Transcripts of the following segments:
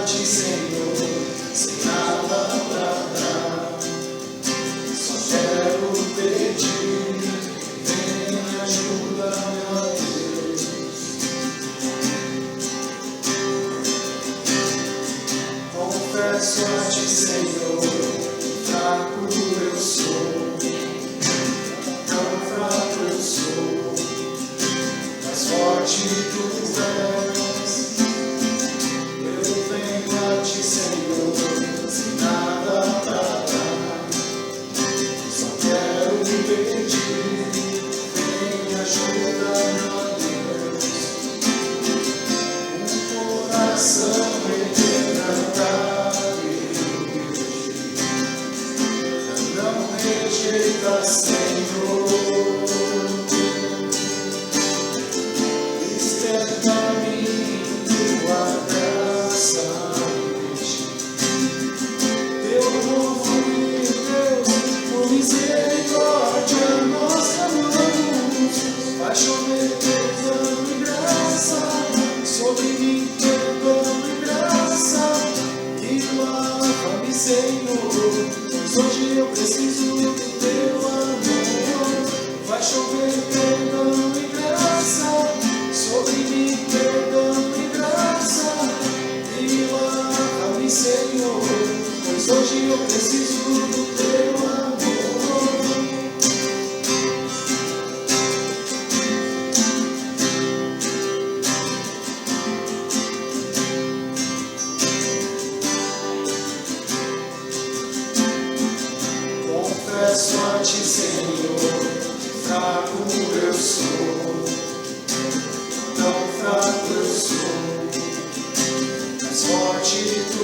a Ti, Senhor, sem nada pra dar. Só quero pedir, vem me ajuda, meu Deus. Confesso a Ti, Senhor, fraco eu sou, tão fraco eu sou, mas forte Tu és. Eu venho a Ti, Senhor, sem nada pra dar. Só quero pedir, vem me ajuda, meu Deus. Um coração quebrantado não rejeita, Senhor. Estenda-me Tua graça, Teu amor fluir, Deus, por misericórdia nós clamamos. Vai chover perdão e graça sobre mim, perdão e graça, e lava-me, Senhor, pois hoje eu preciso do Teu amor. Vai chover perdão e graça sobre mim, perdão e graça, e lava-me, Senhor, pois hoje eu preciso do Teu amor. Confesso a Ti, Senhor, fraco eu sou, tão fraco eu sou, mas forte Tu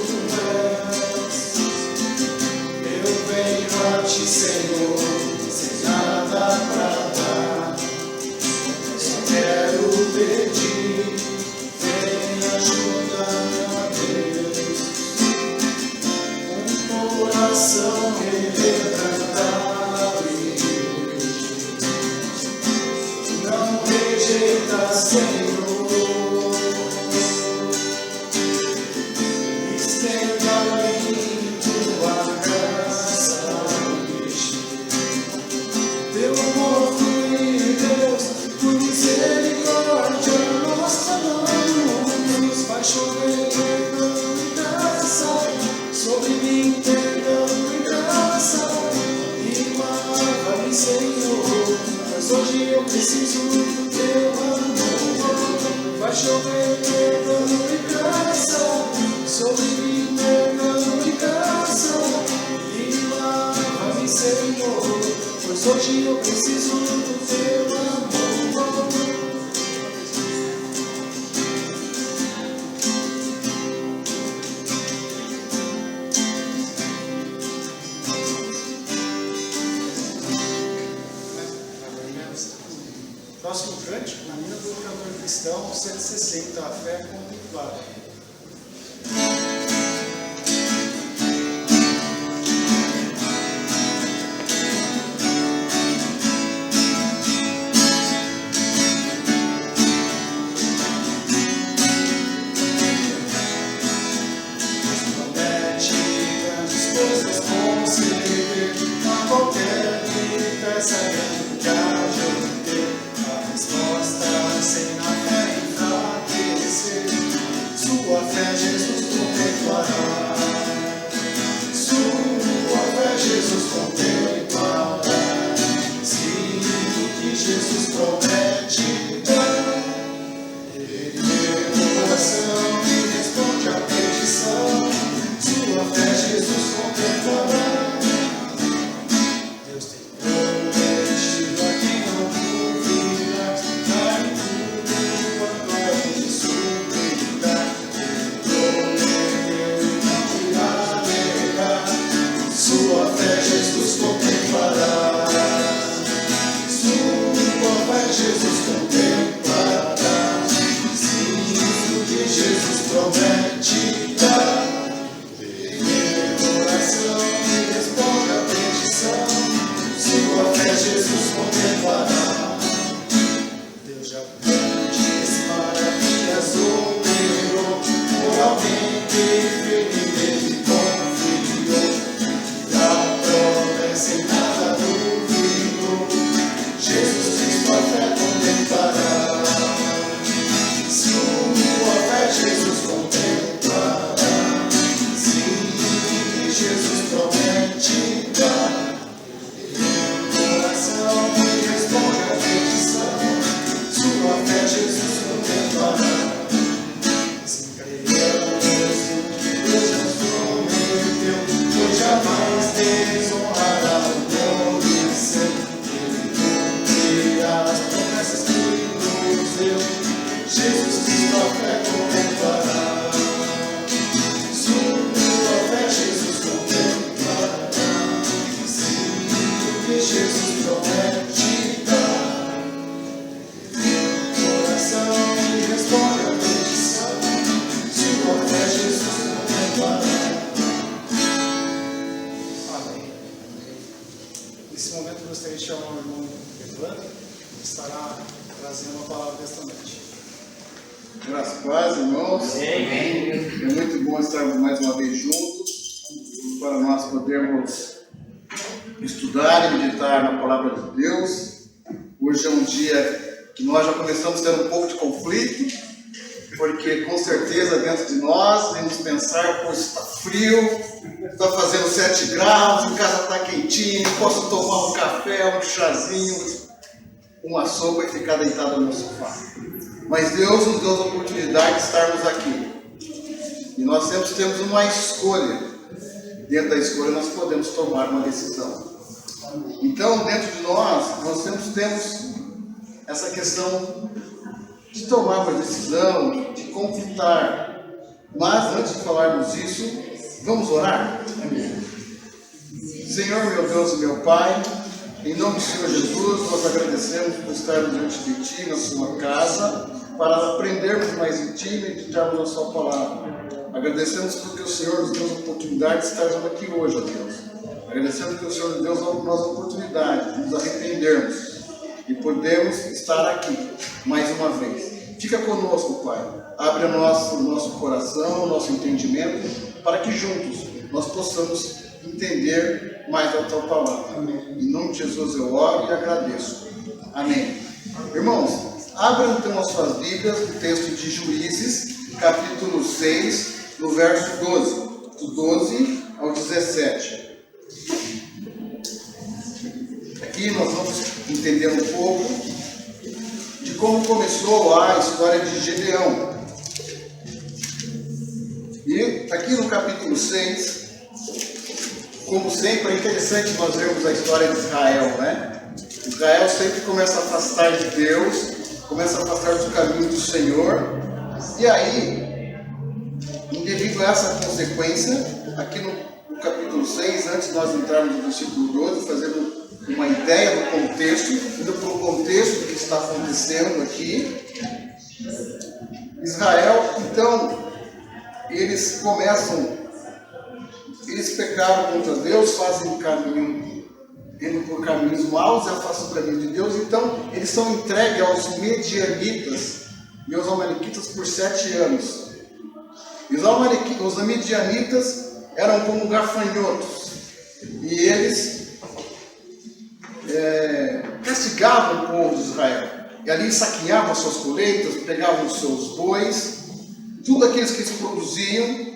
és. Eu venho a Ti, Senhor, sem nada pra dar. Só quero pedir, vem me ajuda, meu Deus. Um coração quebrantado não rejeita, Senhor. Estenda-me Tua graça, Teu amor fluir, Deus, por misericórdia nós clamamos. Vai chover perdão e graça sobre mim, perdão e graça, e lava-me, Senhor, mas hoje eu preciso do Teu amor. Vai chover perdão e graça sobre mim, perdão e graça, e lava-me, Senhor, pois hoje eu preciso do Teu amor. Próximo cântico, na linha do cantor cristão, 160, a fé contemplada. Promete grandes coisas conceder, a qualquer que peça grande a resposta sem na fé enfraquecer. nele confiou, da promessa em nada duvidou. Jesus Cristo a fé contemplará, sua fé Jesus contemplará. Sim, Jesus promete dar. Coração que responde à petição, sua fé Jesus contemplará. Se creremos no que Deus nos prometeu, pois jamais desonrará o nome seu. Ele cumprirá as promessas que nos deu. Jesus Cristo a fé contemplará, sua fé Jesus contemplará. Sim, que Jesus promete dar. Coração que responde à petição, sua fé Jesus contemplará. Amém. Nesse momento eu gostaria de chamar o irmão Evandro, que estará trazendo a palavra desta noite. Graças a paz, irmãos. Amém. É muito bom estarmos mais uma vez juntos, para nós podermos estudar e meditar na palavra de Deus. Hoje é um dia que nós já começamos a ter um pouco de conflito, porque com certeza dentro de nós vamos pensar, pois está frio, está fazendo 7 graus, em casa está quentinho, posso tomar um café, um chazinho, uma sopa e ficar deitado no sofá. Mas Deus nos deu a oportunidade de estarmos aqui. E nós sempre temos uma escolha. Dentro da escolha nós podemos tomar uma decisão. Então, dentro de nós sempre temos essa questão de tomar uma decisão, de conflitar. Mas, antes de falarmos isso, vamos orar? Senhor, meu Deus e meu Pai, em nome do Senhor Jesus, nós agradecemos por estarmos diante de Ti, na Sua casa, para aprendermos mais em Ti e meditarmos na Sua palavra. Agradecemos porque o Senhor nos deu a oportunidade de estarmos aqui hoje, ó Deus. Agradecemos porque o Senhor nos deu a nossa oportunidade de nos arrependermos e podemos estar aqui mais uma vez. Fica conosco, Pai. Abre o nosso coração, o nosso entendimento, para que juntos nós possamos entender mais a Tua palavra. Em nome de Jesus eu oro e agradeço. Amém. Irmãos, abram então as suas Bíblias, o texto de Juízes, capítulo 6, no verso 12, do 12 ao 17. Aqui nós vamos entender um pouco de como começou a história de Gedeão. E aqui no capítulo 6, como sempre, é interessante nós vermos a história de Israel, né? Israel sempre começa a afastar de Deus, começa a afastar do caminho do Senhor. E aí, devido a essa consequência, aqui no capítulo 6, antes de nós entrarmos no versículo 12, fazendo uma ideia do contexto, indo para o contexto do que está acontecendo aqui, Israel, então, eles pecaram contra Deus, fazem caminho, indo por caminhos maus e afastam o caminho de Deus. Então eles são entregues aos medianitas e aos amalequitas por 7 anos. E os medianitas eram como gafanhotos, e eles castigavam o povo de Israel, e ali saqueavam as suas colheitas, pegavam os seus bois, tudo aqueles que eles produziam.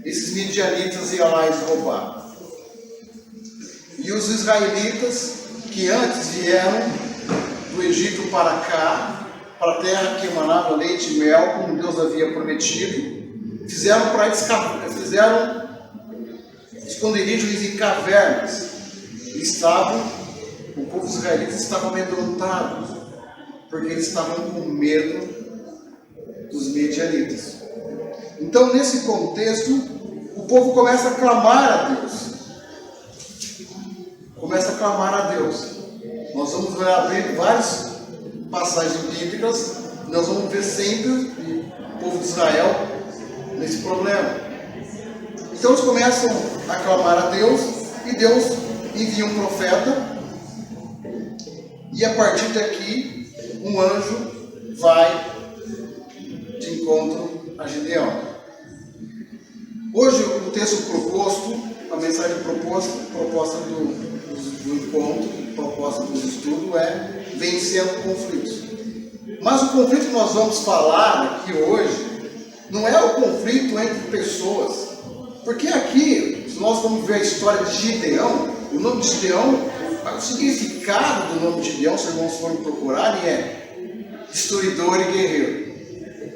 Esses midianitas iam lá e roubavam. E os israelitas, que antes vieram do Egito para cá, para a terra que emanava leite e mel, como Deus havia prometido, fizeram esconderijos em cavernas. O povo israelita estava amedrontado, porque eles estavam com medo dos medianitas. Então, nesse contexto, o povo começa a clamar a Deus. Nós vamos abrir várias passagens bíblicas, nós vamos ver sempre o povo de Israel nesse problema. Então eles começam a clamar a Deus, e Deus envia um profeta, e a partir daqui um anjo vai de encontro a Gedeão. Hoje o texto proposto, a mensagem proposta do encontro, proposta do estudo é vencendo conflitos. Mas o conflito que nós vamos falar aqui hoje não é o conflito entre pessoas. Porque aqui, se nós vamos ver a história de Gideão, o nome de Gideão, o significado do nome de Gideão, se os irmãos forem procurarem, é destruidor e guerreiro.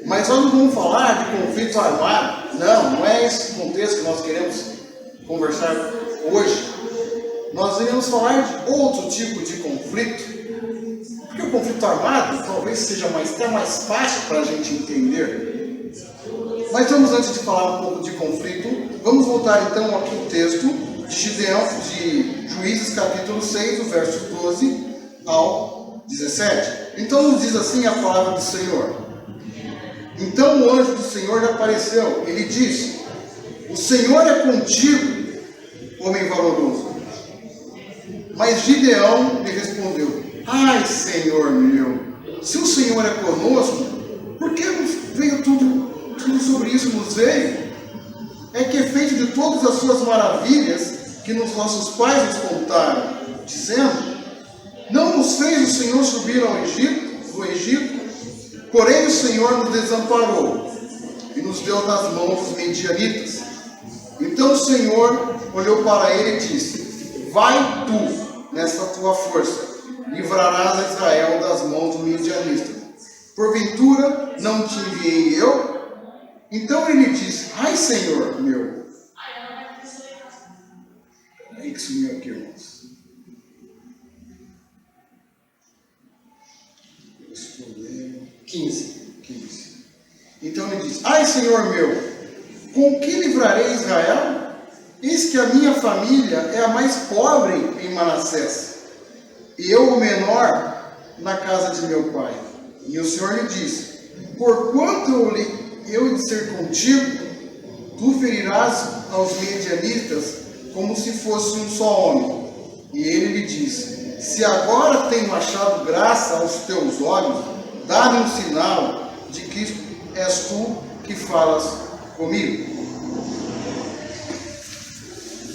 Mas nós não vamos falar de conflito armado. Não é esse contexto que nós queremos conversar hoje. Nós iremos falar de outro tipo de conflito. Porque o conflito armado talvez seja até mais fácil para a gente entender. Mas vamos, antes de falar um pouco de conflito, vamos voltar então aqui ao texto de Gideão, de Juízes capítulo 6, do verso 12 ao 17. Então nos diz assim a palavra do Senhor. Então o anjo do Senhor lhe apareceu. Ele disse: o Senhor é contigo, homem valoroso. Mas Gideão lhe respondeu: ai, Senhor meu, se o Senhor é conosco, por que veio tudo sobre isso nos veio? É que é feito de todas as suas maravilhas que nossos pais nos contaram, dizendo: não nos fez o Senhor subir ao Egito, porém o Senhor nos desamparou e nos deu nas mãos dos medianitas. Então o Senhor olhou para ele e disse: vai tu nesta tua força, livrarás a Israel das mãos dos medianistas. Porventura não te enviei eu? Então ele disse: ai, Senhor meu. É que sumiu aqui, irmãos. 15. Então ele diz: ai, Senhor meu, com que livrarei Israel? Eis que a minha família é a mais pobre em Manassés, e eu o menor na casa de meu pai. E o Senhor lhe disse: porquanto eu de ser contigo, tu ferirás aos medianitas como se fosse um só homem. E ele lhe disse: se agora tenho achado graça aos teus olhos, dá-me um sinal de que és tu que falas comigo.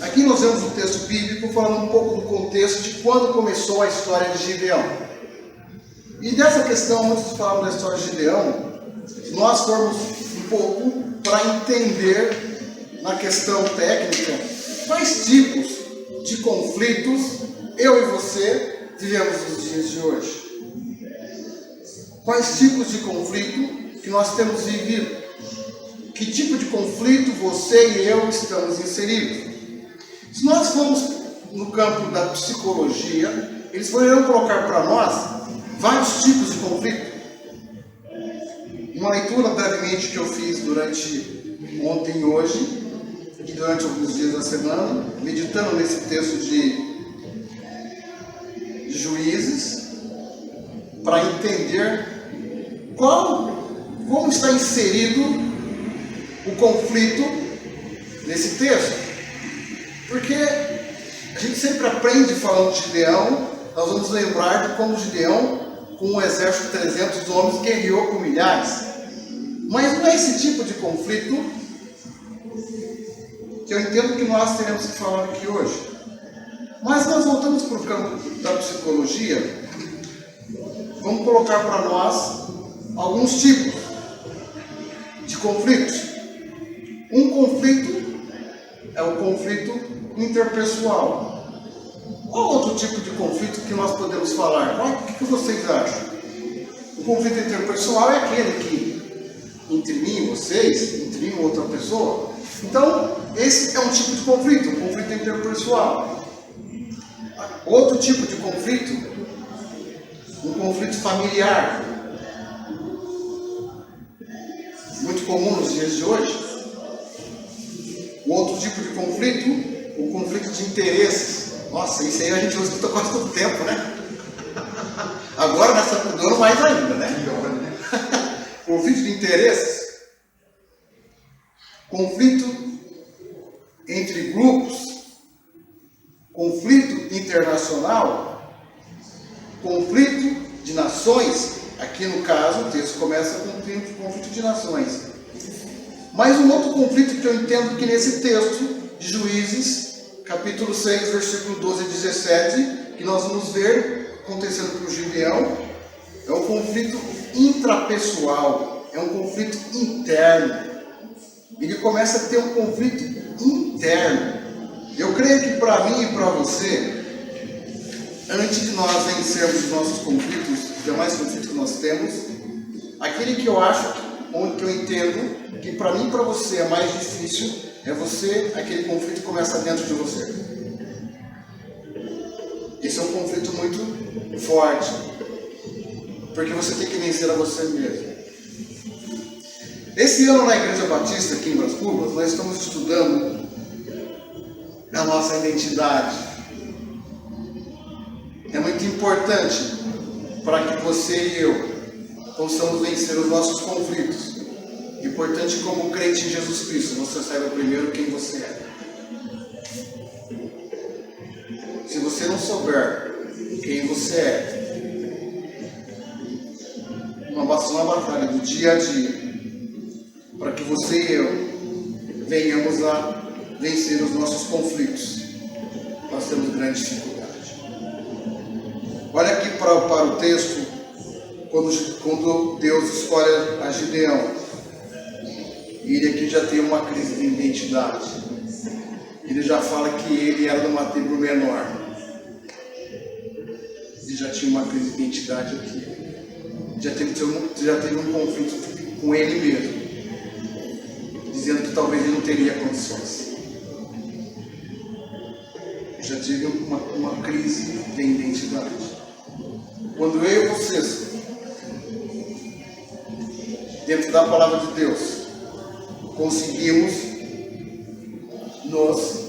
Aqui nós vemos um texto bíblico falando um pouco do contexto de quando começou a história de Gideão. E dessa questão, antes de falarmos da história de Gideão, nós formos um pouco para entender na questão técnica quais tipos de conflitos eu e você vivemos nos dias de hoje. Quais tipos de conflito que nós temos vivido? Que tipo de conflito você e eu estamos inseridos? Se nós formos no campo da psicologia, eles poderão colocar para nós vários tipos de conflito. Uma leitura brevemente que eu fiz durante ontem e hoje, e durante alguns dias da semana, meditando nesse texto de Juízes, para entender como está inserido o conflito nesse texto. Porque a gente sempre aprende falando de Gideão, nós vamos lembrar de como Gideão, com um exército de 300 homens, guerreou com milhares. Mas não é esse tipo de conflito que eu entendo que nós teremos que falar aqui hoje. Mas nós voltamos para o campo da psicologia, vamos colocar para nós alguns tipos de conflitos. Um conflito é o conflito interpessoal. Qual outro tipo de conflito que nós podemos falar? O que vocês acham? O conflito interpessoal é aquele que, entre mim e vocês, entre mim e outra pessoa. Então, esse é um tipo de conflito, um conflito interpessoal. Outro tipo de conflito, um conflito familiar, muito comum nos dias de hoje. O outro tipo de conflito, o conflito de interesses. Nossa, isso aí a gente escuta quase todo tempo, né? Agora nessa época do ano mais ainda, né? Conflito de interesses. Conflito entre grupos. Conflito internacional. Conflito de nações. Aqui no caso o texto começa com o conflito de nações. Mas um outro conflito que eu entendo que nesse texto de Juízes, capítulo 6, versículo 12 e 17, que nós vamos ver acontecendo com Gideão, é um conflito intrapessoal, é um conflito interno. Ele começa a ter um conflito interno. Eu creio que para mim e para você, antes de nós vencermos os nossos conflitos, os demais conflitos que nós temos, aquele que eu acho, onde que eu entendo, que para mim e para você é mais difícil, é você, aquele conflito começa dentro de você. Esse é um conflito muito forte, porque você tem que vencer a você mesmo. Esse ano na Igreja Batista, aqui em Bras Cubas, nós estamos estudando a nossa identidade. É muito importante para que você e eu possamos vencer os nossos conflitos. Importante como crente em Jesus Cristo, você saiba primeiro quem você é. Se você não souber quem você é, uma batalha do dia a dia, para que você e eu venhamos a vencer os nossos conflitos, nós temos grande dificuldade. Olha aqui para o texto, quando Deus escolhe a Gideão, e ele aqui já tem uma crise de identidade. Ele já fala que ele era de uma tribo menor. Ele já tinha uma crise de identidade aqui. Já teve um conflito com ele mesmo, dizendo que talvez ele não teria condições. Já tive uma crise de identidade. Quando eu e vocês, dentro da palavra de Deus, conseguimos nos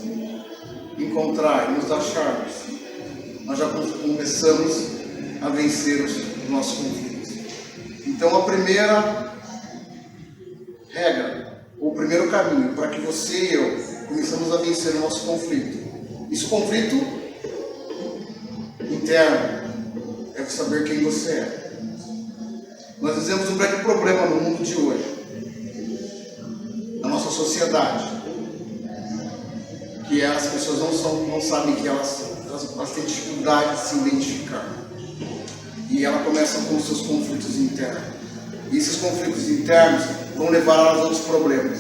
encontrar, nos acharmos, nós já começamos a vencer os nossos conflitos. Então a primeira regra, o primeiro caminho para que você e eu começamos a vencer o nosso conflito, esse conflito interno, é saber quem você é. Nós vivemos um grande problema no mundo de hoje, na nossa sociedade, que as pessoas não sabem que elas têm dificuldade de se identificar. E ela começa com os seus conflitos internos. E esses conflitos internos vão levar a outros problemas.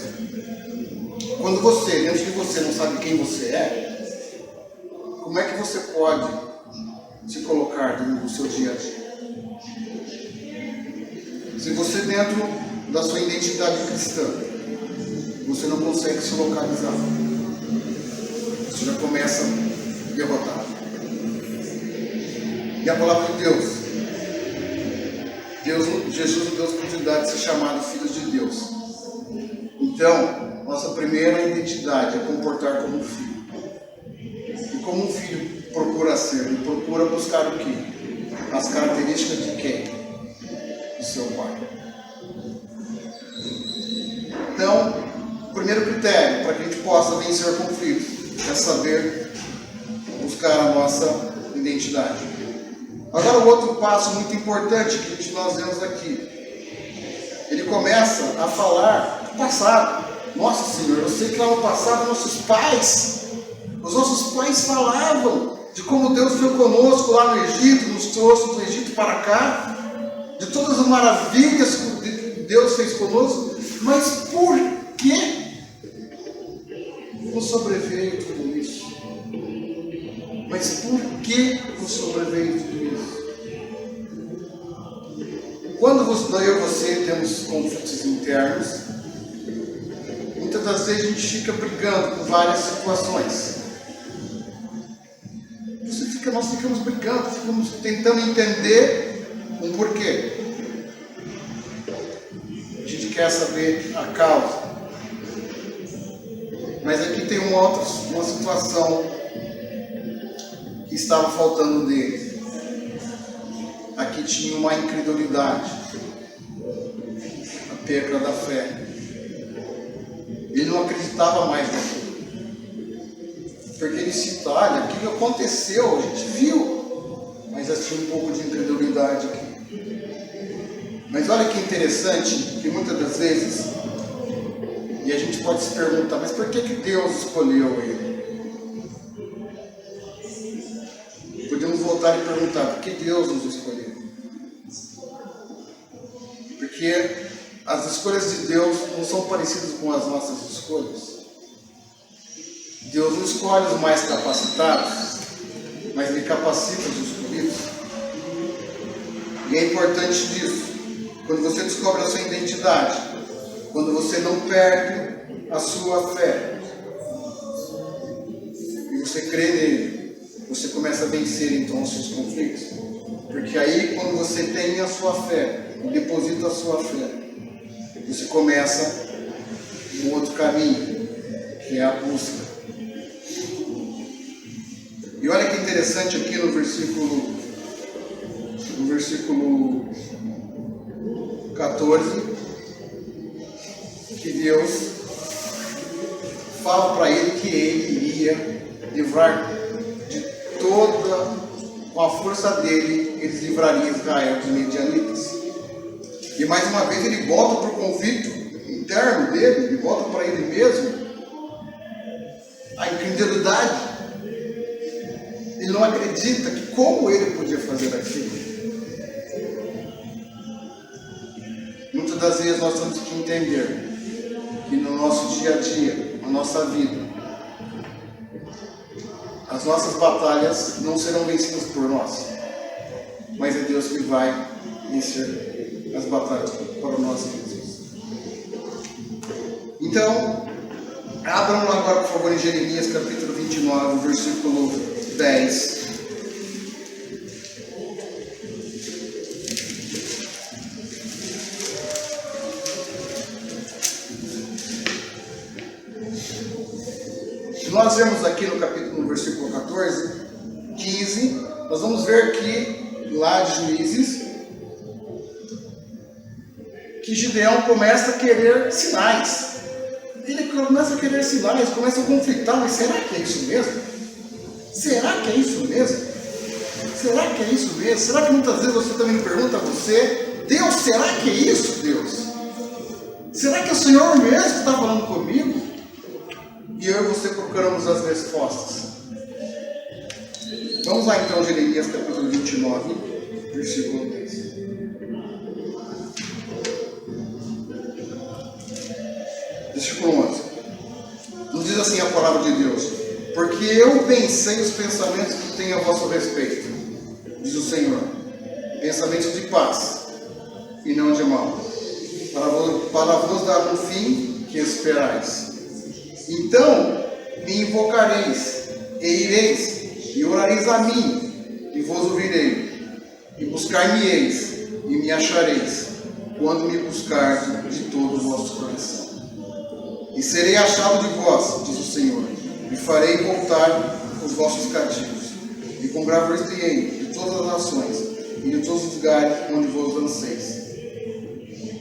Quando você, dentro de você, não sabe quem você é, como é que você pode se colocar no seu dia a dia? Se você, dentro da sua identidade cristã, você não consegue se localizar, você já começa derrotado. E a palavra de Deus, Jesus nos deu a oportunidade de ser chamado filhos de Deus. Então, nossa primeira identidade é comportar como um filho. E como um filho procura ser, ele procura buscar o quê? As características de quem? Do seu pai. Então, o primeiro critério para que a gente possa vencer conflitos é saber buscar a nossa identidade. Agora, o outro passo muito importante que nós vemos aqui, ele começa a falar do passado. Nossa Senhor, eu sei que lá no passado os nossos pais falavam de como Deus foi conosco lá no Egito, nos trouxe do Egito para cá, de todas as maravilhas que Deus fez conosco, mas por que nos sobreveio tudo isso? Mas por que nos sobreveio tudo isso? Quando eu e você temos conflitos internos, muitas das vezes a gente fica brigando com várias situações. Nós ficamos brigando, ficamos tentando entender o porquê. A gente quer saber a causa. Mas aqui tem uma situação que estava faltando dele. Aqui tinha uma incredulidade, a perda da fé. Ele não acreditava mais naquilo. Porque ele cita, olha, aquilo aconteceu, a gente viu, mas tinha um pouco de incredulidade aqui. Mas olha que interessante, que muitas das vezes pode se perguntar, mas por que Deus escolheu ele? Podemos voltar e perguntar, por que Deus nos escolheu? Porque as escolhas de Deus não são parecidas com as nossas escolhas. Deus não escolhe os mais capacitados, mas Ele capacita os escolhidos. E é importante disso. Quando você descobre a sua identidade, quando você não perde a sua fé, e você crê nele, você começa a vencer então os seus conflitos. Porque aí, quando você tem a sua fé, e deposita a sua fé, você começa um outro caminho, que é a busca. E olha que interessante aqui no versículo 14, que Deus fala para ele que ele iria livrar de toda, com a força dele, eles livrariam Israel dos medianitas. E mais uma vez ele volta para o conflito interno dele, ele volta para ele mesmo, a incredulidade. Ele não acredita que como ele podia fazer aquilo. Muitas das vezes nós temos que entender que no nosso dia a dia, na nossa vida, as nossas batalhas não serão vencidas por nós, mas é Deus que vai vencer as batalhas para nós mesmos. Então, abram lá agora, por favor, em Jeremias capítulo 29, versículo 10. Nós vemos aqui no versículo 14, 15, nós vamos ver que lá de Juízes, que Gideão começa a querer sinais. Ele começa a querer sinais, começa a conflitar, mas será que é isso mesmo? Será que é isso mesmo? Será que é isso mesmo? Será que muitas vezes você também pergunta a você, Deus, será que é isso, Deus? Será que é o Senhor mesmo que está falando comigo? E eu e você procuramos as respostas. Vamos lá então, Jeremias capítulo 29, versículo 10. Versículo 11. Nos diz assim a palavra de Deus: porque eu pensei os pensamentos que tenho a vosso respeito, diz o Senhor, pensamentos de paz e não de mal, para vos dar um fim que esperais. Então me invocareis, e ireis, e orareis a mim, e vos ouvirei, e buscar-me-eis, e me achareis, quando me buscar de todo o vosso coração. E serei achado de vós, diz o Senhor, e farei voltar os vossos cativos, e congregar-vos-ei de todas as nações, e de todos os lugares onde vos lanceis.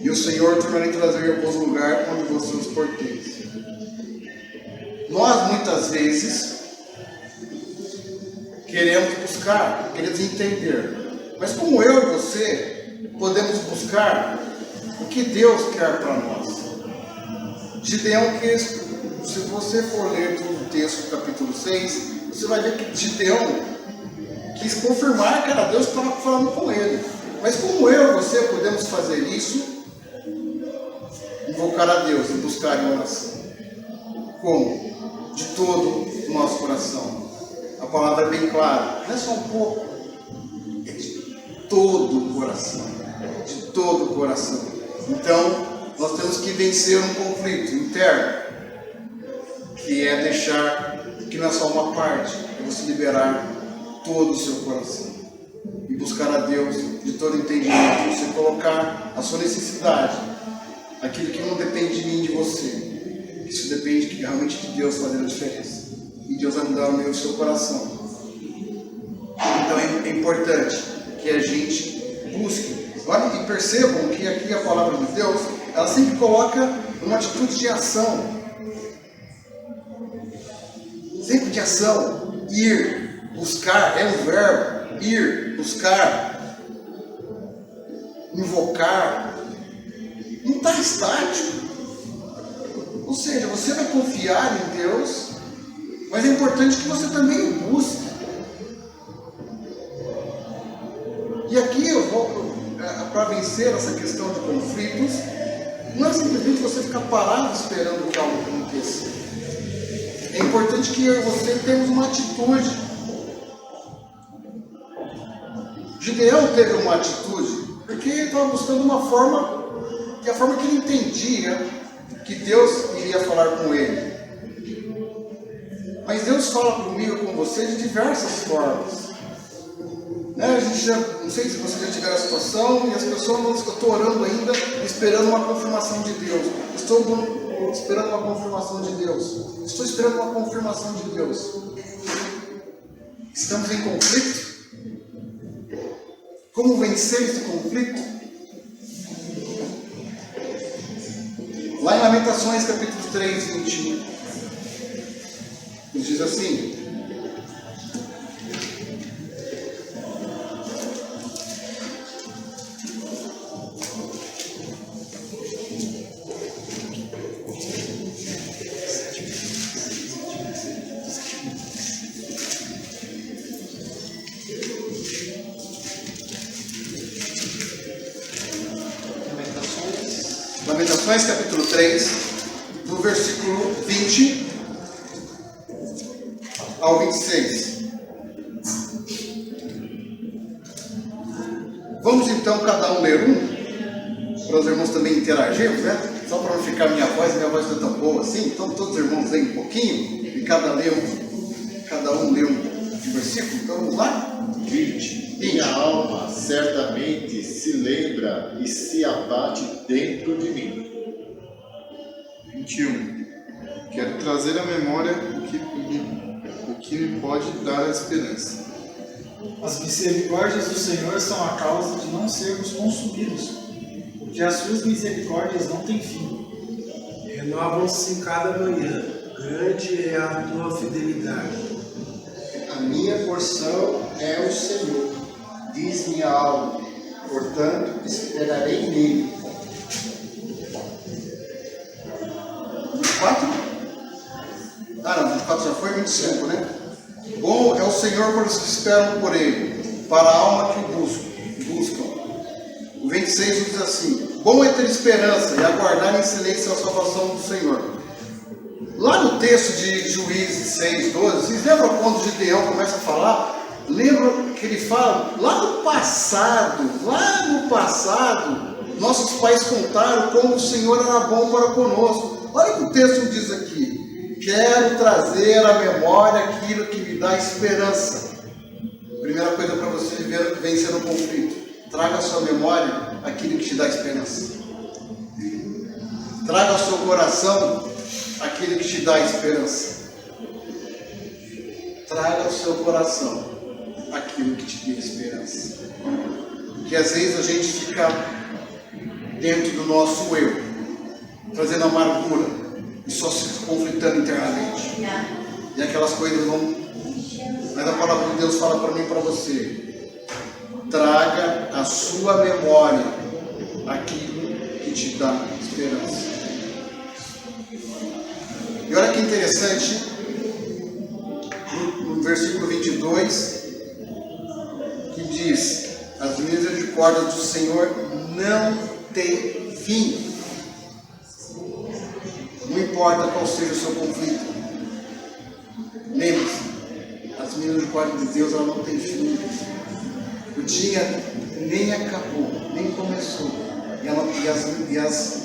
E o Senhor tornarei trazer-vos o lugar onde vos transporteis. Nós muitas vezes queremos buscar, queremos entender, mas como eu e você podemos buscar o que Deus quer para nós? Gideão quis, se você for ler todo o texto do capítulo 6, você vai ver que Gideão quis confirmar que era Deus que estava falando com ele. Mas como eu e você podemos fazer isso? Invocar a Deus e buscar em oração. Como? De todo o nosso coração. A palavra é bem clara, não é só um pouco, é de todo o coração. De todo o coração. Então, nós temos que vencer um conflito interno, que é deixar que não é só uma parte, é você liberar todo o seu coração e buscar a Deus de todo entendimento, você colocar a sua necessidade, aquilo que não depende de mim, de você. Isso depende realmente de Deus fazer a diferença. E Deus vai mudar o meu e o seu coração. Então é importante que a gente busque. Olha, e percebam que aqui a palavra de Deus, ela sempre coloca uma atitude de ação. Sempre de ação. Ir, buscar, é um verbo. Ir, buscar, invocar. Não está estático. Ou seja, você vai confiar em Deus, mas é importante que você também o busque. E aqui eu vou, para vencer essa questão de conflitos, não é simplesmente você ficar parado esperando que algo aconteça. É importante que eu e você tenhamos uma atitude. Gideão teve uma atitude porque ele estava buscando uma forma, que a forma que ele entendia que Deus iria falar com ele. Mas Deus fala comigo, com você, de diversas formas. A gente já, não sei se você já tiver a situação, e as pessoas não estão orando ainda, esperando uma confirmação de Deus. Estou esperando uma confirmação de Deus. Estou esperando uma confirmação de Deus. Estamos em conflito? Como vencer esse conflito? Lá em Lamentações, capítulo 3, 21, diz assim: Lamentações capítulo 3, do versículo 20 ao 26. Vamos então cada um ler um, para os irmãos também interagirmos, né? Só para não ficar minha voz não é tão boa assim. Então todos os irmãos leem um pouquinho e cada um lê um versículo. Então vamos lá? 20. Minha alma certamente se lembra e se abate dentro de mim. 21. Quero trazer à memória o que me pode dar a esperança. As misericórdias do Senhor são a causa de não sermos consumidos, porque as suas misericórdias não têm fim. Renovam-se em cada manhã, grande é a tua fidelidade. A minha porção é o Senhor, diz minha alma, portanto esperarei nele. 24? Ah não, 24 já foi, 25, né? Bom é o Senhor para os que esperam por Ele, para a alma que o buscam. O 26 diz assim: bom é ter esperança e aguardar em silêncio a salvação do Senhor. Lá no texto de Juízes 6:12, vocês lembram quando Gideão começa a falar? Lembra que ele fala, lá no passado, nossos pais contaram como o Senhor era bom para conosco. Olha o que o texto diz aqui: quero trazer à memória aquilo que me dá esperança. Primeira coisa para você vencer o conflito: traga à sua memória aquilo que te dá esperança. Traga ao seu coração aquilo que te dá esperança. Traga ao seu coração aquilo que te dê esperança. Porque às vezes a gente fica dentro do nosso eu, trazendo amargura e só se conflitando internamente. E aquelas coisas vão. Mas a palavra de Deus fala para mim e para você: traga à sua memória aquilo que te dá esperança. E olha que interessante, no versículo 22, que diz: as misericórdias do Senhor não têm fim. Não importa qual seja o seu conflito, lembre-se, as misericórdias de Deus não têm fim. O dia nem acabou, nem começou, e as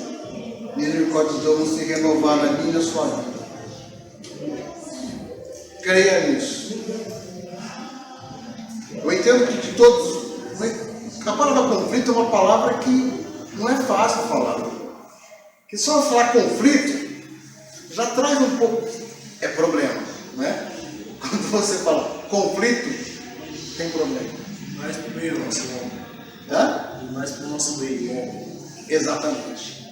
misericórdias de Deus vão se renovar na minha e na sua vida. Creia nisso. Eu entendo que de todos, a palavra conflito é uma palavra que não é fácil falar. Que só falar conflito já traz um pouco, é problema, né? Quando você fala conflito, tem problema. Mais para o meio nosso Hã? mais para o nosso meio. Exatamente.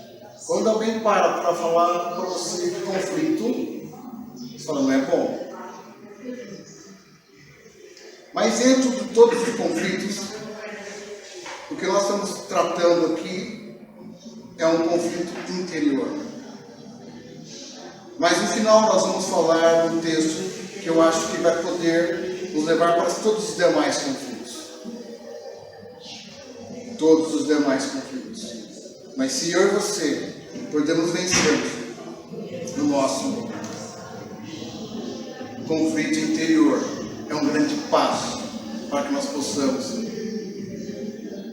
Quando alguém para falar para você de conflito, você fala, não é bom. Mas dentro de todos os conflitos, o que nós estamos tratando aqui é um conflito interior. Mas no final nós vamos falar de um texto que eu acho que vai poder nos levar para todos os demais conflitos. Todos os demais conflitos. Mas se eu e você podemos vencer no nosso conflito interior, é um grande passo para que nós possamos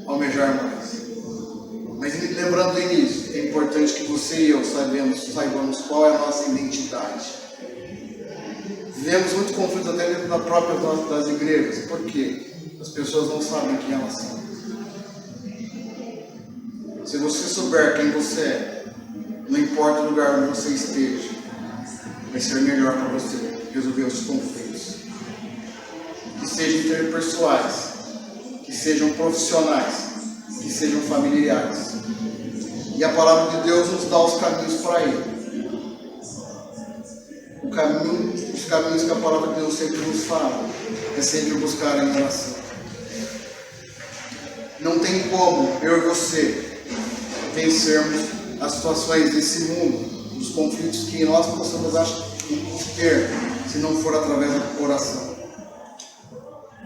almejar mais. Mas lembrando do início, é importante que você e eu saibamos qual é a nossa identidade. Vivemos muito conflito até dentro da própria das igrejas. Por quê? As pessoas não sabem quem elas são. Se você souber quem você é, não importa o lugar onde você esteja, vai ser melhor para você resolver os conflitos. Que sejam interpessoais, que sejam profissionais, que sejam familiares. E a palavra de Deus nos dá os caminhos para ele. Os caminhos que a palavra de Deus sempre nos fala é sempre buscar a oração. Não tem como eu e você vencermos as situações desse mundo, os conflitos que nós possamos ter, se não for através da oração.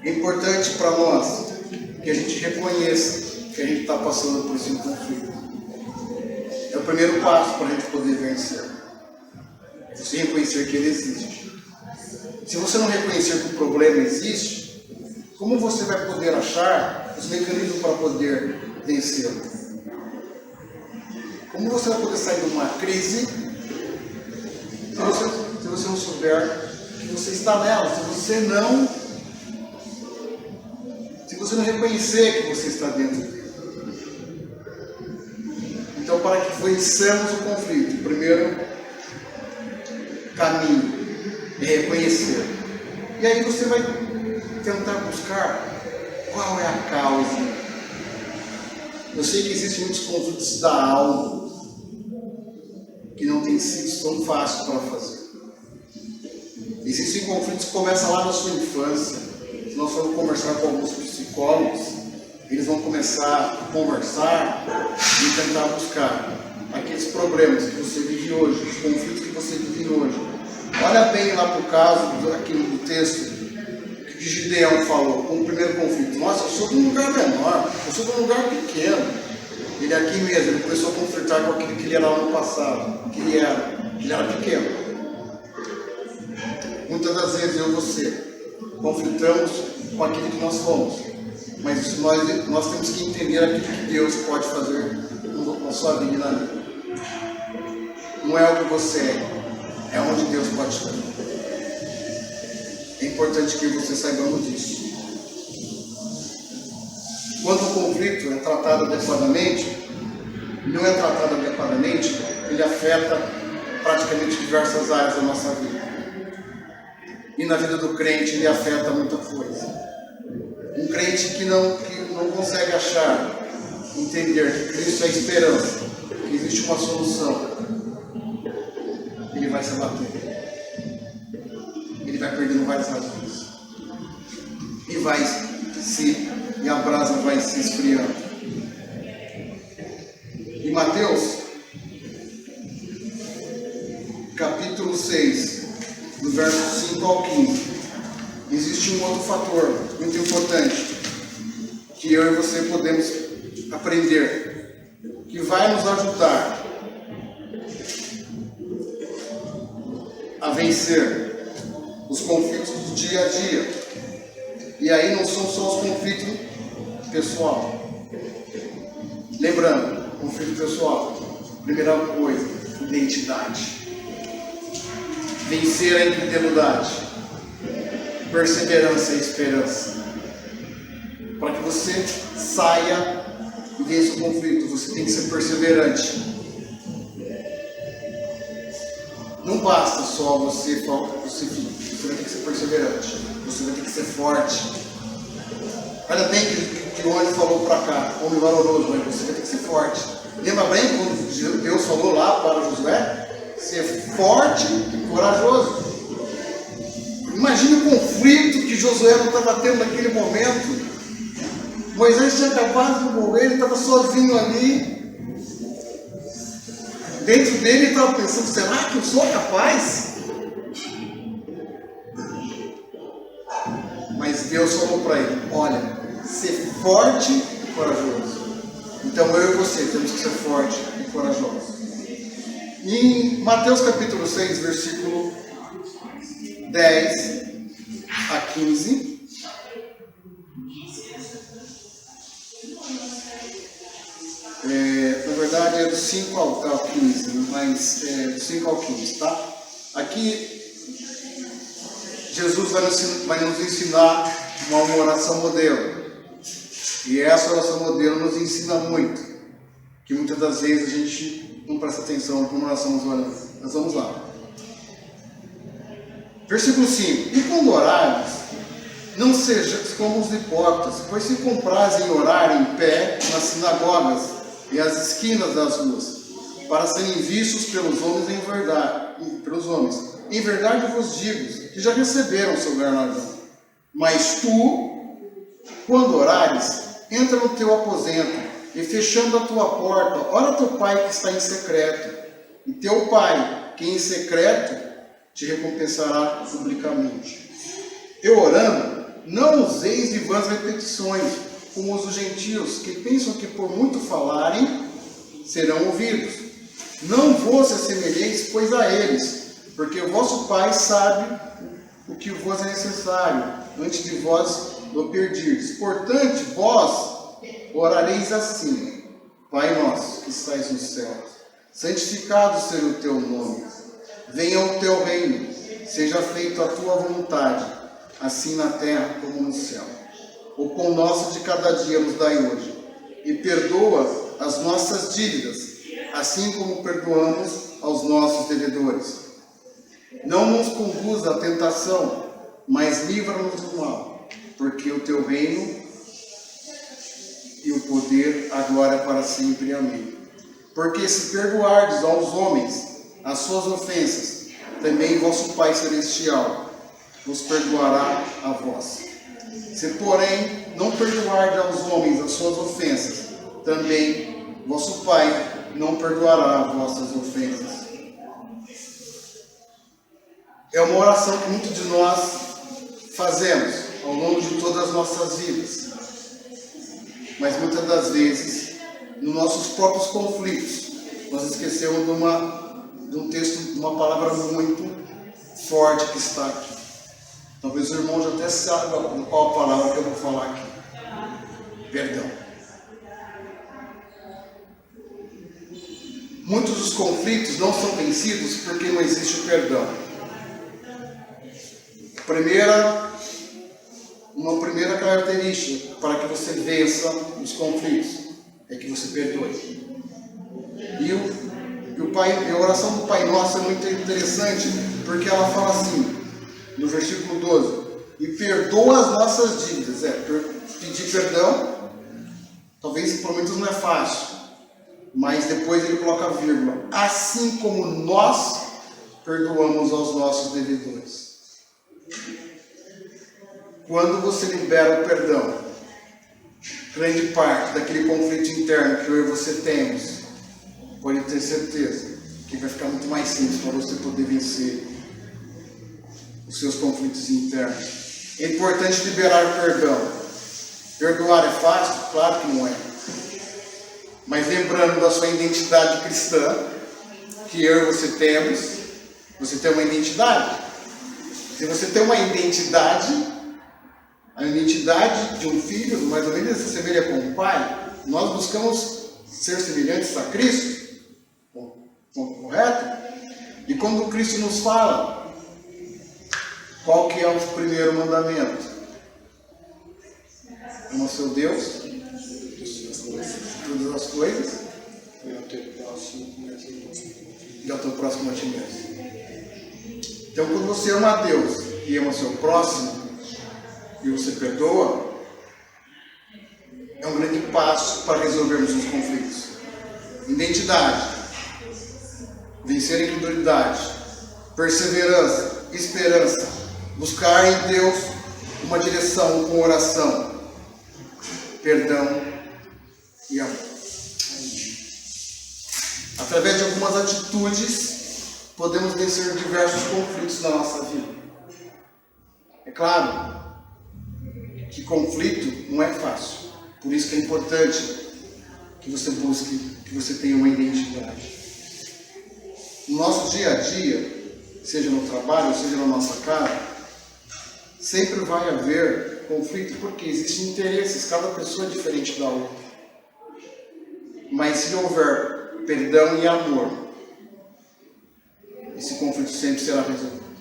É importante para nós que a gente reconheça que a gente está passando por esse conflito. É o primeiro passo para a gente poder vencer. Você reconhecer que ele existe. Se você não reconhecer que o problema existe, como você vai poder achar os mecanismos para poder vencê-lo? Como você vai poder sair de uma crise se você não souber que você está nela? Se você não reconhecer que você está dentro dele. Então, para que vençamos o conflito, o primeiro caminho é reconhecer. E aí você vai tentar buscar qual é a causa. Eu sei que existem muitos conflitos da alma que não tem sido tão fácil para fazer. Existem conflitos que começam lá na sua infância. Se nós formos conversar com alguns psicólogos, eles vão começar a conversar e tentar buscar aqueles problemas que você vive hoje, os conflitos que você vive hoje. Olha bem lá para o caso, aqui no texto, que Gideão falou, com o primeiro conflito. Nossa, eu sou de um lugar menor, eu sou de um lugar pequeno. Ele aqui mesmo, ele começou a conflitar com aquilo que ele era lá no passado, que ele era pequeno. Muitas das vezes eu e você conflitamos com aquilo que nós somos, mas nós temos que entender aquilo que Deus pode fazer na sua vida e na vida. Não é o que você é onde Deus pode estar. É importante que você saibamos disso. Quando o conflito é tratado adequadamente, não é tratado adequadamente, ele afeta praticamente diversas áreas da nossa vida. E na vida do crente ele afeta muita coisa. Um crente que não consegue entender que Cristo é a esperança, que existe uma solução, ele vai se abater. Ele vai perdendo várias razões. E a brasa vai se esfriando. Em Mateus, capítulo 6, do verso 5 ao 15, existe um outro fator muito importante que eu e você podemos aprender, que vai nos ajudar a vencer os conflitos do dia a dia. E aí não são só os conflitos pessoal. Lembrando, conflito pessoal, primeira coisa, identidade. Vencer a incredulidade, perseverança e esperança. Para que você saia e vença o conflito, você tem que ser perseverante. Não basta só você vai ter que ser perseverante, você vai ter que ser forte. Olha bem que o anjo falou para cá, homem valoroso, mas você vai ter que ser forte. Lembra bem quando Deus falou lá para Josué? Ser forte e corajoso. Imagine o conflito que Josué não estava tendo naquele momento. Moisés tinha acabado de morrer, ele estava sozinho ali. dentro dele ele estava pensando, será que eu sou capaz? Mas Deus falou para ele, olha, ser forte e corajoso. Então eu e você temos que ser forte e corajoso. Em Mateus capítulo 6, versículo 10 a 15, na verdade é do 5 ao 15, mas do 5 ao 15, tá? Aqui Jesus vai nos ensinar uma oração modelo. E essa oração modelo nos ensina muito, que muitas das vezes a gente não presta atenção como nós estamos orando. Nós vamos lá. Versículo 5. E quando orares, não sejais como os hipócritas, pois se comprazem em orar em pé nas sinagogas e às esquinas das ruas, para serem vistos pelos homens em verdade. Em verdade vos digo, que já receberam seu galardão. Mas tu, quando orares, entra no teu aposento, e fechando a tua porta, ora teu pai que está em secreto, e teu pai, que em secreto, te recompensará publicamente. E orando, não useis de vãs repetições, como os gentios, que pensam que por muito falarem, serão ouvidos. Não vos assemelheis, pois, a eles, porque o vosso Pai sabe o que vos é necessário, antes de vós o pedirdes. Portanto, vós orareis assim: Pai nosso, que estais nos céus, santificado seja o teu nome. Venha o teu reino, seja feita a tua vontade, assim na terra como no céu. O pão nosso de cada dia nos dai hoje, e perdoa as nossas dívidas, assim como perdoamos aos nossos devedores. Não nos conduza à tentação, mas livra-nos do mal, porque o teu reino e o poder, a glória para sempre. Amém. Porque se perdoardes aos homens as suas ofensas, também vosso Pai Celestial vos perdoará a vós. Se, porém, não perdoardes aos homens as suas ofensas, também vosso Pai não perdoará as vossas ofensas. É uma oração que muitos de nós fazemos ao longo de todas as nossas vidas. Mas muitas das vezes, nos nossos próprios conflitos, nós esquecemos de um texto, de uma palavra muito forte que está aqui. Talvez o irmão já até saiba qual a palavra que eu vou falar aqui. Perdão. Muitos dos conflitos não são vencidos porque não existe o perdão. Uma primeira característica para que você vença os conflitos é que você perdoe. E a oração do Pai Nosso é muito interessante, porque ela fala assim, no versículo 12: e perdoa as nossas dívidas. Pedir perdão, talvez para muitos não é fácil, mas depois ele coloca a vírgula, assim como nós perdoamos aos nossos devedores. Quando você libera o perdão, grande parte daquele conflito interno que eu e você temos, pode ter certeza que vai ficar muito mais simples para você poder vencer os seus conflitos internos. É importante liberar o perdão. Perdoar é fácil? Claro que não é. Mas lembrando da sua identidade cristã, que eu e você temos, você tem uma identidade. Se você tem uma identidade, a identidade de um filho, mais ou menos se assemelha com o pai, nós buscamos ser semelhantes a Cristo. Correto? E quando Cristo nos fala, qual que é o primeiro mandamento? Ama o seu Deus, todas as coisas, e ao teu próximo a ti mesmo. Então, quando você ama a Deus e ama o seu próximo, e você perdoa, é um grande passo para resolvermos os conflitos. Identidade, vencer a incredulidade, perseverança, esperança, buscar em Deus uma direção com oração, perdão e amor. através de algumas atitudes, podemos vencer diversos conflitos na nossa vida. É claro que conflito não é fácil, por isso que é importante que você busque, que você tenha uma identidade. No nosso dia a dia, seja no trabalho, seja na nossa casa, sempre vai haver conflito, porque existem interesses, cada pessoa é diferente da outra. Mas se houver perdão e amor, esse conflito sempre será resolvido.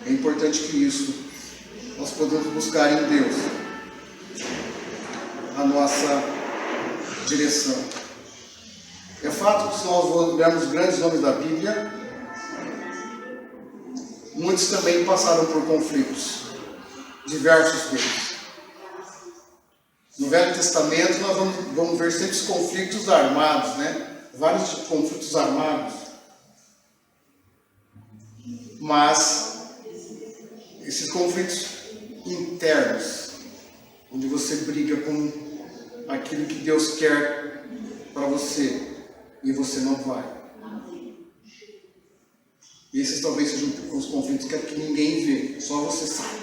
É importante que isso nós podemos buscar em Deus a nossa direção. É fato que se nós olharmos os grandes nomes da Bíblia, muitos também passaram por conflitos, diversos deles. No Velho Testamento nós vamos ver sempre os conflitos armados, né? Vários conflitos armados. Mas esses conflitos internos, onde você briga com aquilo que Deus quer para você e você não vai. Esses talvez sejam os conflitos que ninguém vê, só você sabe.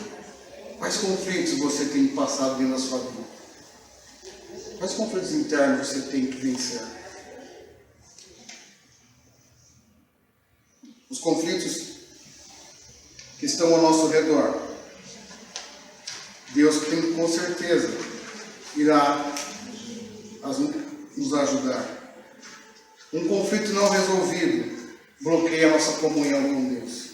Quais conflitos você tem passado dentro da sua vida? Quais conflitos internos você tem que vencer? Os conflitos que estão ao nosso redor, Deus tem, com certeza irá nos ajudar. Um conflito não resolvido bloqueia a nossa comunhão com Deus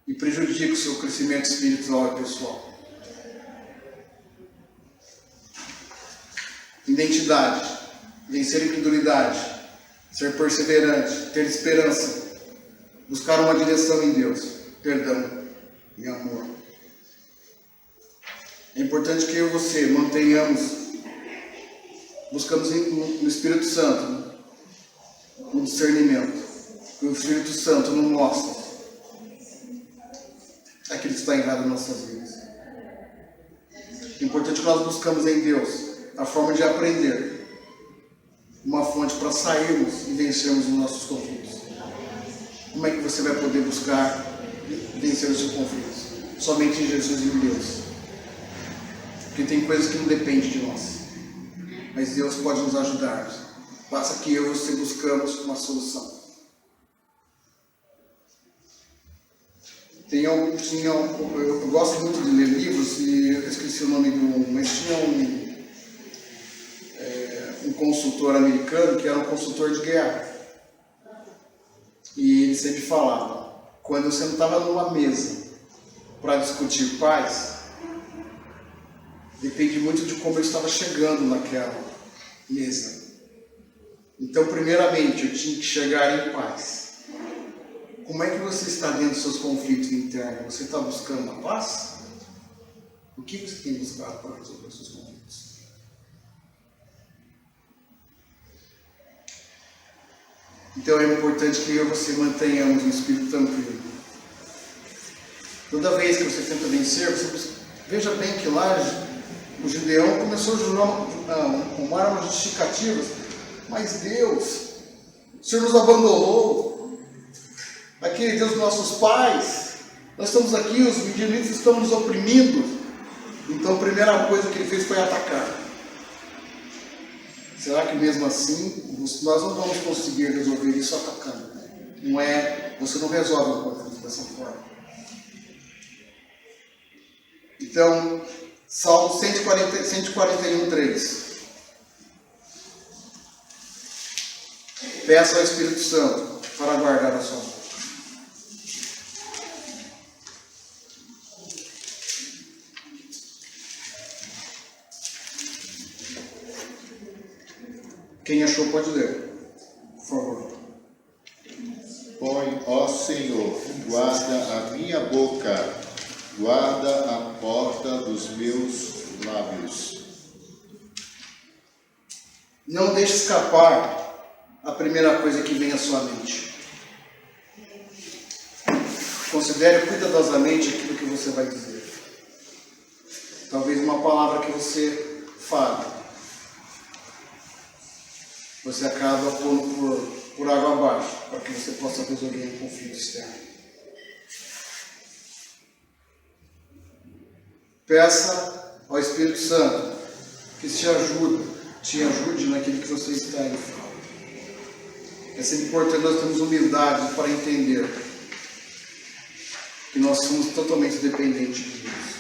e prejudica o seu crescimento espiritual e pessoal. Identidade, vencer a incredulidade, ser perseverante, ter esperança, buscar uma direção em Deus, perdão e amor. É importante que eu e você buscamos no Espírito Santo um discernimento, que o Espírito Santo nos mostra aquilo que está errado em nossas vidas. É importante que nós buscamos em Deus a forma de aprender, uma fonte para sairmos e vencermos os nossos conflitos. Como é que você vai poder buscar vencer os seus conflitos? Somente em Jesus e em Deus. Porque tem coisas que não dependem de nós, mas Deus pode nos ajudar. Basta que eu e você buscamos uma solução. Eu gosto muito de ler livros, e eu esqueci o nome mas tinha um consultor americano que era um consultor de guerra. E ele sempre falava, quando eu sentava numa mesa para discutir paz, depende muito de como eu estava chegando naquela mesa. Então, primeiramente, eu tinha que chegar em paz. Como é que você está dentro dos seus conflitos internos? Você está buscando a paz? O que você tem buscado para resolver os seus conflitos? Então é importante que eu e você mantenhamos um espírito tranquilo. Toda vez que você tenta vencer, veja bem que lá o Gideão começou a armar armas justificativas. Mas Deus, o Senhor nos abandonou. Aquele Deus dos nossos pais, nós estamos aqui, os midianitas estão nos oprimindo. Então a primeira coisa que ele fez foi atacar. Será que mesmo assim nós não vamos conseguir resolver isso atacando? Você não resolve o conflito dessa forma. Então, Salmo 141:3. Peça ao Espírito Santo para guardar a sua boca. Quem achou pode ler, por favor. Põe, ó Senhor, guarda a minha boca, guarda a porta dos meus lábios. Não deixe escapar a primeira coisa que vem à sua mente. Considere cuidadosamente aquilo que você vai dizer. talvez uma palavra que você fale, você acaba pondo por água abaixo, para que você possa resolver um conflito externo. Peça ao Espírito Santo que te ajude naquilo que você está em falta. É sempre importante nós termos humildade para entender que nós somos totalmente dependentes de Deus.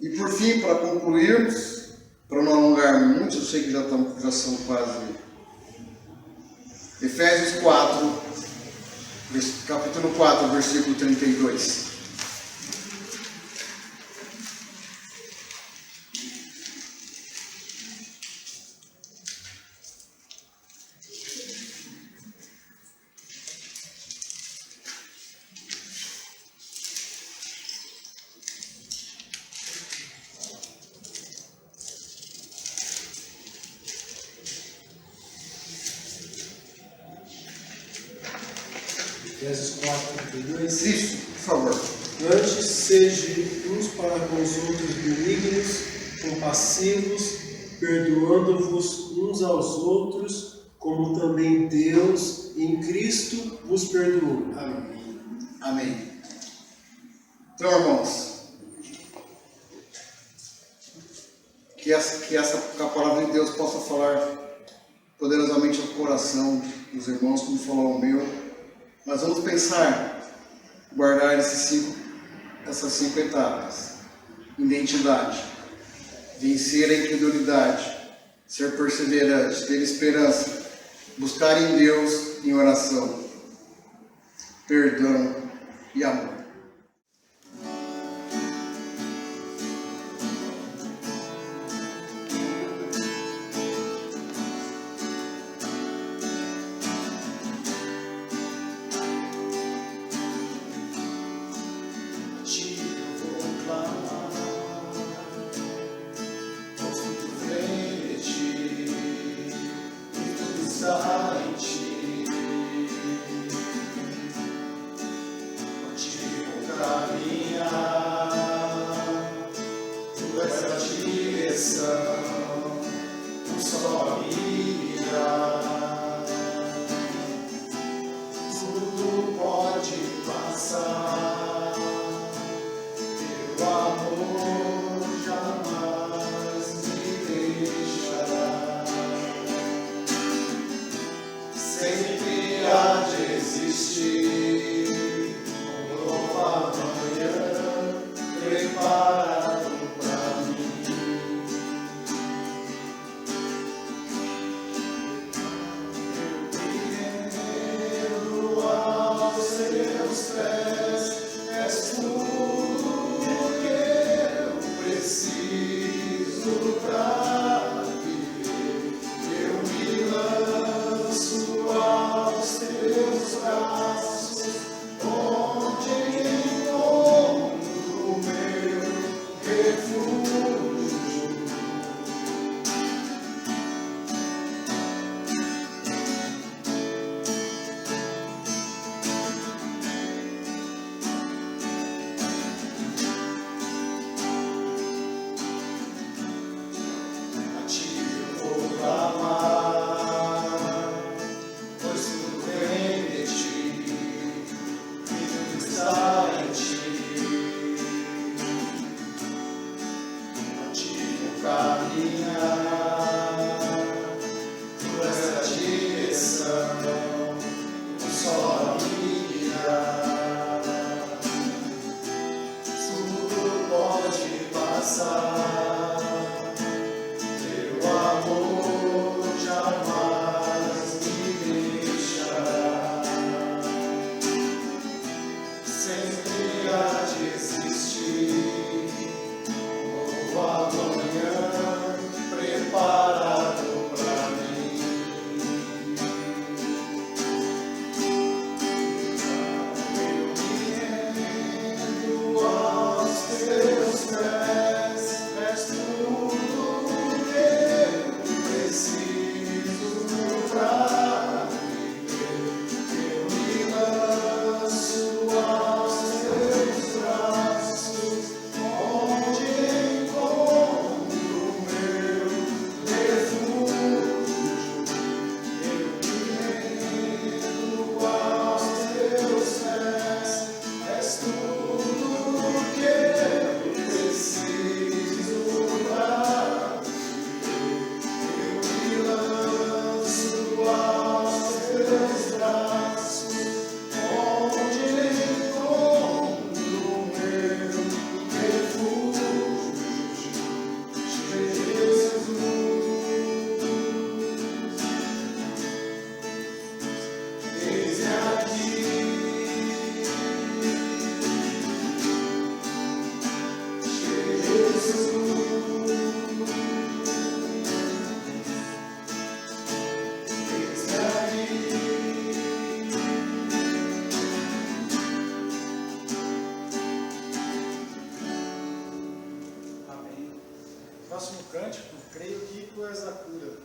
E por fim, para concluirmos, para não alongar muito, eu sei que já são quase. Efésios 4, capítulo 4, versículo 32. Efésios 4:32. Isso, por favor. Antes, sejam uns para com os outros benignos, compassivos, perdoando-vos uns aos outros, como também Deus em Cristo vos perdoou. Amém. Amém. Então, irmãos, que a palavra de Deus possa falar poderosamente ao coração dos irmãos, como falou ao meu. Nós vamos pensar, guardar essas 5 etapas. Identidade, vencer a incredulidade, ser perseverante, ter esperança, buscar em Deus em oração, perdão e amor. Tudo pode passar, teu amor jamais me deixará. Sempre há de existir um novo amanhã preparado para mim. Seus pés, és tudo que eu preciso pra viver. Eu me lanço a tu és a cura.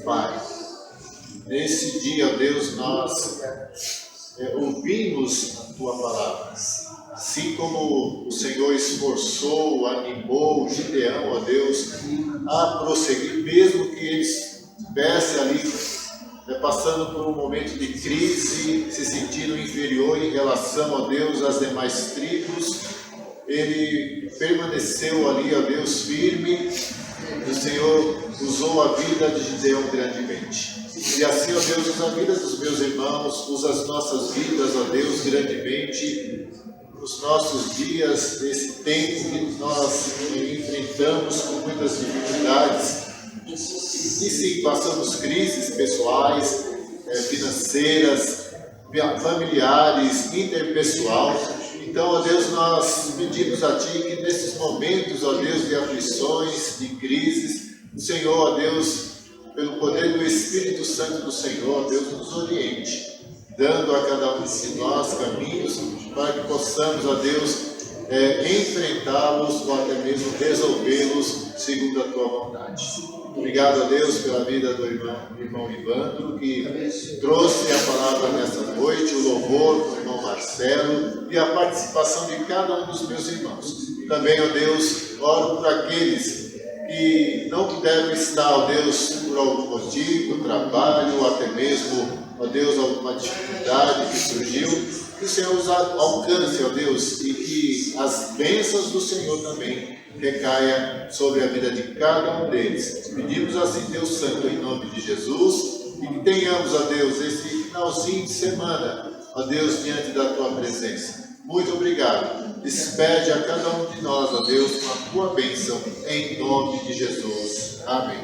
Pai, nesse dia, ó Deus, nós ouvimos a Tua palavra. Assim como o Senhor esforçou, animou Gideão, ó Deus, a prosseguir, mesmo que ele estivesse ali passando por um momento de crise, se sentindo inferior em relação, ó Deus, às demais tribos, ele permaneceu ali, ó Deus, firme, e o Senhor usou a vida de Gideão grandemente. E assim, ó Deus, usa a vida dos meus irmãos, usa as nossas vidas, ó Deus, grandemente, nos nossos dias, nesse tempo que nós enfrentamos com muitas dificuldades. E sim, passamos crises pessoais, financeiras, familiares, interpessoal. Então, ó Deus, nós pedimos a Ti que nesses momentos, ó Deus, de aflições, de crises, o Senhor, ó Deus, pelo poder do Espírito Santo do Senhor, ó Deus, nos oriente, dando a cada um de nós caminhos para que possamos, ó Deus, enfrentá-los ou até mesmo resolvê-los segundo a Tua vontade. Obrigado a Deus pela vida do irmão Ivandro, que trouxe a palavra nesta noite, o louvor do irmão Marcelo e a participação de cada um dos meus irmãos. Também, ó Deus, oro por aqueles que não puderam estar, ó Deus, por algum motivo, trabalho, ou até mesmo, ó Deus, alguma dificuldade que surgiu, que o Senhor os alcance, ó Deus, e que as bênçãos do Senhor também recaia sobre a vida de cada um deles. Pedimos assim, Deus Santo, em nome de Jesus, e que tenhamos, ó Deus, esse finalzinho de semana, ó Deus, diante da Tua presença. Muito obrigado. Despede a cada um de nós, ó Deus, com a Tua bênção, em nome de Jesus. Amém.